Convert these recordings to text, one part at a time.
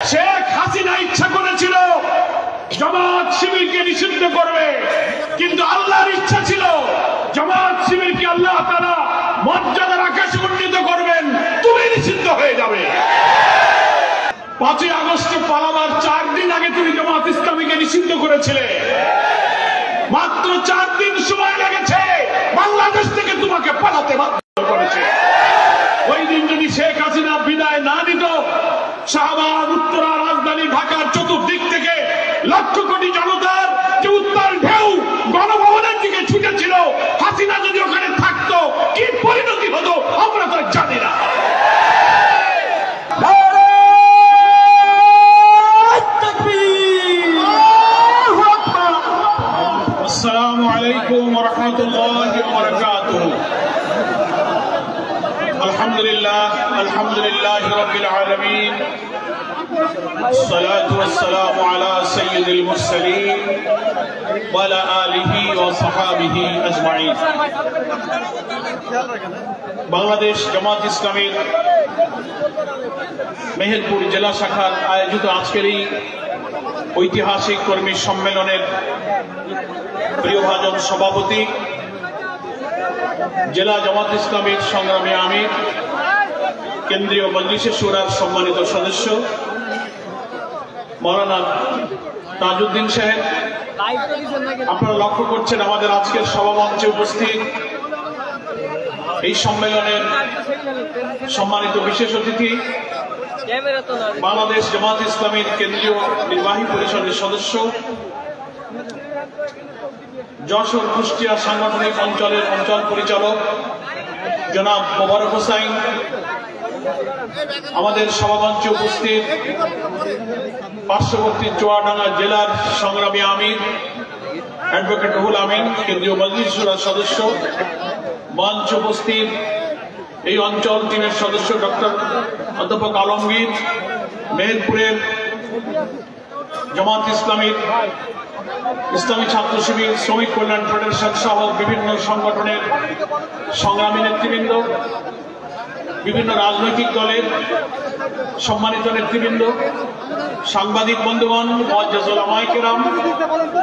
শেখ হাসিনা ইচ্ছা করেছিল জামাত শিবিরকে নিষিদ্ধ করবে, কিন্তু আল্লাহর ইচ্ছা ছিল জামাত শিবিরকে আল্লাহ তাআলা মর্যাদার আকাশে উন্নীত করবেন, তুমি নিষিদ্ধ হয়ে যাবে। 5ই আগস্ট পালাবার 4 দিন আগে তুমি জামাত ইসলামীকে নিষিদ্ধ করেছিলে। মাত্র 4 দিন সময় লেগেছে বাংলাদেশ থেকে তোমাকে পালাতে বাধ্য করেছে। ওই দিন যদি শেখ হাসিনা বিদায় না দিত, শাহবাগ, উত্তরা, রাজধানী ঢাকার চতুর্দিক থেকে লক্ষ কোটি জনতার যে উত্তাল ঢেউ গণভবনের দিকে ছুটেছিল, হাসিনা যদি ওখানে থাকতো কি পরিণতি হতো আমরা তো জানি না। আসসালামু আলাইকুম ওয়া রাহমাতুল্লাহি ওয়া বারাকাতুহু। আলহামদুলিল্লাহ রাব্বিল আলামিন, الصلاة والسلام على سيد المرسلين وعلى آله وصحابه أجمعين। বাংলাদেশ জামাত ইসলামীর মেহেরপুর জেলা শাখার আয়োজিত আজকের এই ঐতিহাসিক কর্মী সম্মেলনের প্রিয়ভাজন সভাপতি, জেলা জামাত ইসলামীর সংগ্রামী আমির, কেন্দ্রীয় মজলিসে শুরার সম্মানিত সদস্য মাওলানা তাজউদ্দিন সাহেব, আপনারা লক্ষ্য করছেন আমাদের আজকের সভামঞ্চে উপস্থিত এই সম্মেলনের সম্মানিত বিশেষ অতিথি, বাংলাদেশ জামাত ইসলামীর কেন্দ্রীয় নির্বাহী পরিষদের সদস্য, যশোর কুষ্টিয়া সাংগঠনিক অঞ্চলের অঞ্চল পরিচালক জনাব মোবারক হোসাইন, আমাদের সভামঞ্চে উপস্থিত পার্শ্ববর্তী চুয়াডাঙ্গা জেলার সংগ্রামী আমির অ্যাডভোকেট রুহুল আমিন, কেন্দ্রীয় মজলিস শুরার সদস্য, মঞ্চে উপস্থিত এই অঞ্চল টিমের সদস্য ডক্টর অধ্যাপক আলমগীর, মেহেরপুরের জামাত ইসলামীর, ইসলামী ছাত্র শিবির, শ্রমিক কল্যাণ ফেডারেশন সহ বিভিন্ন সংগঠনের সংগ্রামী নেতৃবৃন্দ, বিভিন্ন রাজনৈতিক দলের সম্মানিত নেতৃবৃন্দ, সাংবাদিক বন্ধুগণ, মুআজ্জাজ উলামায়ে কেরাম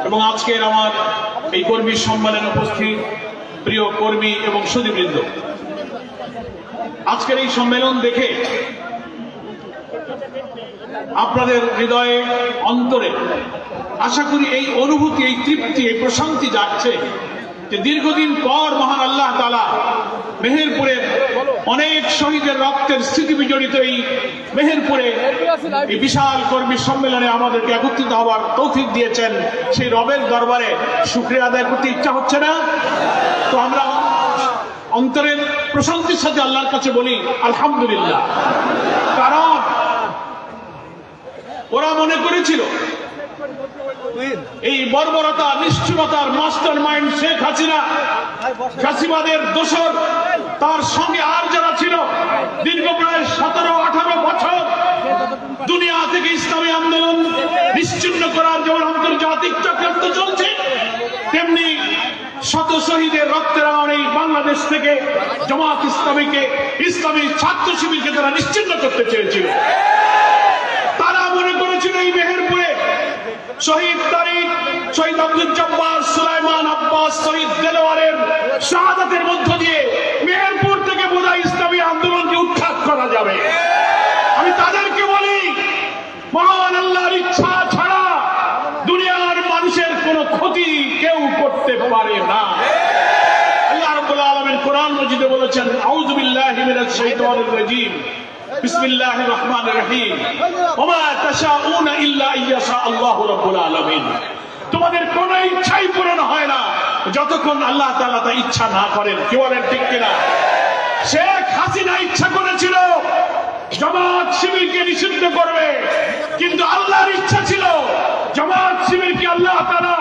এবং আজকের আমার এই কর্মী সম্মেলনে উপস্থিত প্রিয় কর্মী এবং সুধীবৃন্দ, আজকের এই সম্মেলন দেখে আপনাদের হৃদয়ে অন্তরে আশা করি এই অনুভূতি, এই তৃপ্তি, এই প্রশান্তি যাচ্ছে যে দীর্ঘদিন পর মহান আল্লাহ তাআলা মেহেরপুরের অনেক শহীদের রক্তের স্মৃতি বিজড়িত এই মেহেরপুরে এই বিশাল কর্মী সম্মেলনে আমাদেরকে একত্রিত হওয়ার তৌফিক দিয়েছেন। সেই রবের দরবারে শুকরিয়া আদায় করতে ইচ্ছা হচ্ছে না? তো আমরা অন্তরের প্রশান্তির সাথে আল্লাহর কাছে বলি আলহামদুলিল্লাহ। কারণ ওরা মনে করেছিল এই বর্বরতা, নিষ্ঠুরতার মাস্টার মাইন্ড শেখ হাসিনা, ফ্যাসিবাদের দোসর, তার সঙ্গে আর যারা ছিল দীর্ঘ প্রায় 17-18 বছর দুনিয়া থেকে ইসলামী আন্দোলন নিশ্চিহ্ন করার যেমন আন্তর্জাতিক চক্রান্ত চলছে, তেমনি শত শহীদের রক্তের এই বাংলাদেশ থেকে জামাত ইসলামীকে, ইসলামী ছাত্র শিবিরকে তারা নিশ্চিহ্ন করতে চেয়েছিল। তারা মনে করেছিল এই মেহেরপুরে শহীদ তারিক, শহীদ আব্দুল জব্বার, সুলাইমান আব্বাস, শহীদ দেলোয়ারের শাহাদাতের মধ্য দিয়ে মেহেরপুর থেকে বোধহয় ইসলামী আন্দোলনকে উৎখাত করা যাবে। আমি তাদেরকে বলি, মহান আল্লাহর ইচ্ছা ছাড়া দুনিয়ার মানুষের কোনো ক্ষতি কেউ করতে পারে না। আল্লাহ রাব্বুল আলামিন কোরআন মাজিদে বলেছেন, আউযু বিল্লাহি মিনাশ শাইতানির রাজীম, বিসমিল্লাহির রহমানির রহিম, ওয়া মা তাশাউনা ইল্লা আইয়াশা আল্লাহু রাব্বুল আলামিন। তোমাদের কোন ইচ্ছাই পূরণ হয় না যতক্ষণ আল্লাহ তাআলা তা ইচ্ছা না করেন। কি বলেন, ঠিক কিনা? শেখ হাসিনা ইচ্ছা করেছিল জামাত শিবিরকে নিষিদ্ধ করবে, কিন্তু আল্লাহর ইচ্ছা ছিল জামাত শিবিরকে আল্লাহ তাআলা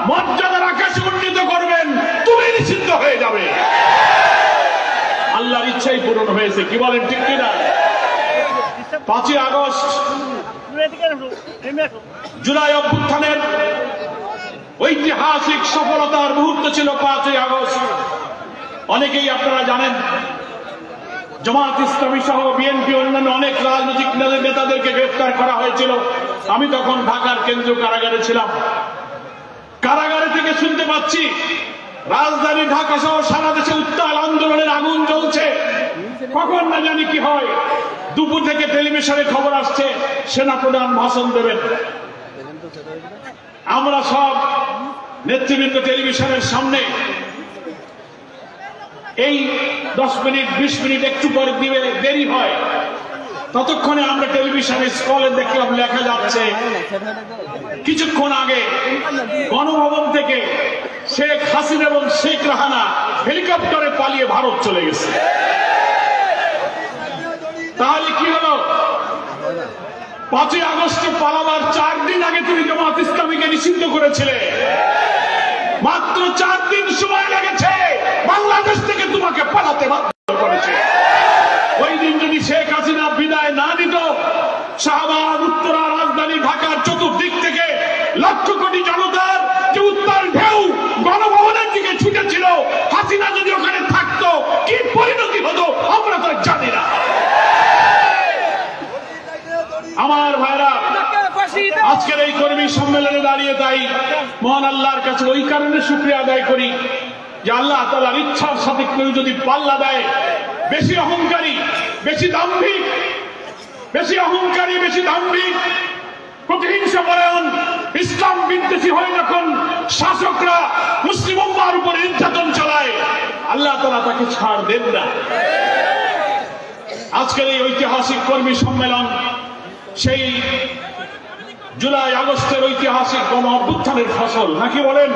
মর্যাদার আকাশে উন্নীত করবেন, তুমি নিষিদ্ধ হয়ে যাবে। আল্লাহর ইচ্ছাই পূরণ হয়েছে। কি বলেন, ঠিক কিনা? 5ই আগস্ট জুলাই অভ্যুত্থানের ঐতিহাসিক সফলতার মুহূর্ত ছিল 5ই আগস্ট। অনেকেই আপনারা জানেন জামাত ইসলামী সহ বিএনপি অন্যান্য অনেক রাজনৈতিক নেতাদেরকে গ্রেফতার করা হয়েছিল। আমি তখন ঢাকার কেন্দ্রীয় কারাগারে ছিলাম। কারাগারে থেকে শুনতে পাচ্ছি রাজধানী ঢাকা সহ সারা দেশে উত্তাল আন্দোলনের আগুন জ্বলছে। কখন না জানি কি হয়, দুপুর থেকে টেলিভিশনে খবর আসছে সেনাপ্রধান ভাষণ দেবেন। আমরা সব নেতৃবৃন্দ টেলিভিশনের সামনে এই 10 মিনিট 20 মিনিট একটু পরে দিবে দেরি হয়, ততক্ষণে আমরা টেলিভিশনে স্ক্রলে দেখলাম লেখা যাচ্ছে কিছুক্ষণ আগে গণভবন থেকে শেখ হাসিনা এবং শেখ রাহানা হেলিকপ্টারে পালিয়ে ভারত চলে গেছে। তাহলে কি হলো? 5ই আগস্টে পালাবার 4 দিন আগে তুমি জামাত ইসলামীকে নিষিদ্ধ করেছিলে। মাত্র 4 দিন সময় লেগেছে বাংলাদেশ থেকে তোমাকে পালাতে বাধ্য করেছে। ওই দিন যদি শেখ হাসিনা বিদায় না দিত, শাহবাগ, উত্তরা, রাজধানী ঢাকার চতুর্দিক থেকে লক্ষ কোটি জনতার যে উত্তাল ঢেউ গণভবনের দিকে ছুটেছিল, হাসিনা যদি ওখানে থাকতো কি পরিণতি হতো আমরা তো জানি না। আমার ভাইরা, আজকের এই কর্মী সম্মেলনে দাঁড়িয়ে তাই মহান আল্লাহর কাছে ওই কারণে শুকরিয়া আদায় করি যে আল্লাহ তাআলার ইচ্ছার সাথে কেউ যদি পাল্লা দেয়, বেশি অহংকারী, বেশি দাম্ভিক, প্রতিহিংসা পরায়ণ, ইসলাম বিদ্বেষী হয়ে যখন শাসকরা মুসলিম উম্মাহর উপর নির্যাতন চালায়, আল্লাহ তাআলা তাকে ছাড় দেন না। আজকের এই ঐতিহাসিক কর্মী সম্মেলন সেই জুলাই আগস্টের ঐতিহাসিক গণ অভ্যুত্থানের ফসল, নাকি বলেন?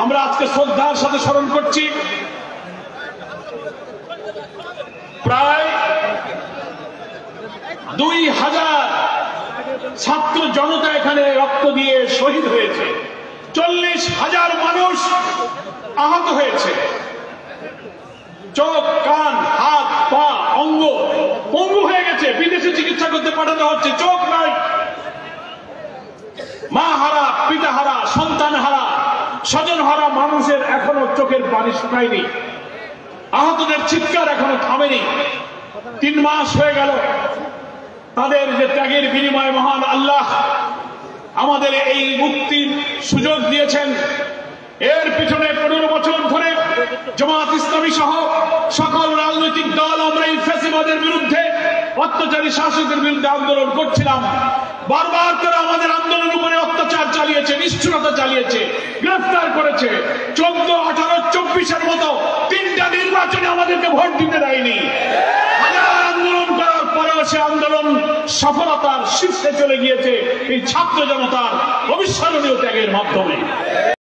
আমরা আজকে শ্রদ্ধার সাথে স্মরণ করছি প্রায় 2000 ছাত্র জনতা এখানে রক্ত দিয়ে শহীদ হয়েছে, 40,000 মানুষ আহত হয়েছে, চোখ, কান, হাত, পা, অঙ্গ পঙ্গু হয়ে গেছে, বিদেশে চিকিৎসা করতে পাঠানো হচ্ছে, চোখ নাই, মা হারা, পিতা হারা, সন্তান হারা, স্বজন হারা মানুষের এখনো চোখের পানি শুকায়নি, আহতদের চিৎকার এখনো থামেনি। 3 মাস হয়ে গেল তাদের যে ত্যাগের বিনিময়ে মহান আল্লাহ আমাদের এই মুক্তির সুযোগ দিয়েছেন। এর পিছনে 15 বছর ধরে জামাত ইসলামী সহ সকল রাজনৈতিক দল আমরা এই ফ্যাসিবাদের বিরুদ্ধে, অত্যাচারী শাসকের বিরুদ্ধে আন্দোলন করছিলাম। বারবার তারা আমাদের আন্দোলনের উপরে অত্যাচার চালিয়েছে, নিষ্ঠুরতা চালিয়েছে, গ্রেফতার করেছে। 14, 18, 24-এর মতো 3টা নির্বাচনে আমাদেরকে ভোট দিতে দেয়নি। আন্দোলন করার পরেও সে আন্দোলন সফলতার শীর্ষে চলে গিয়েছে এই ছাত্র জনতার অবিস্মরণীয় ত্যাগের মাধ্যমে।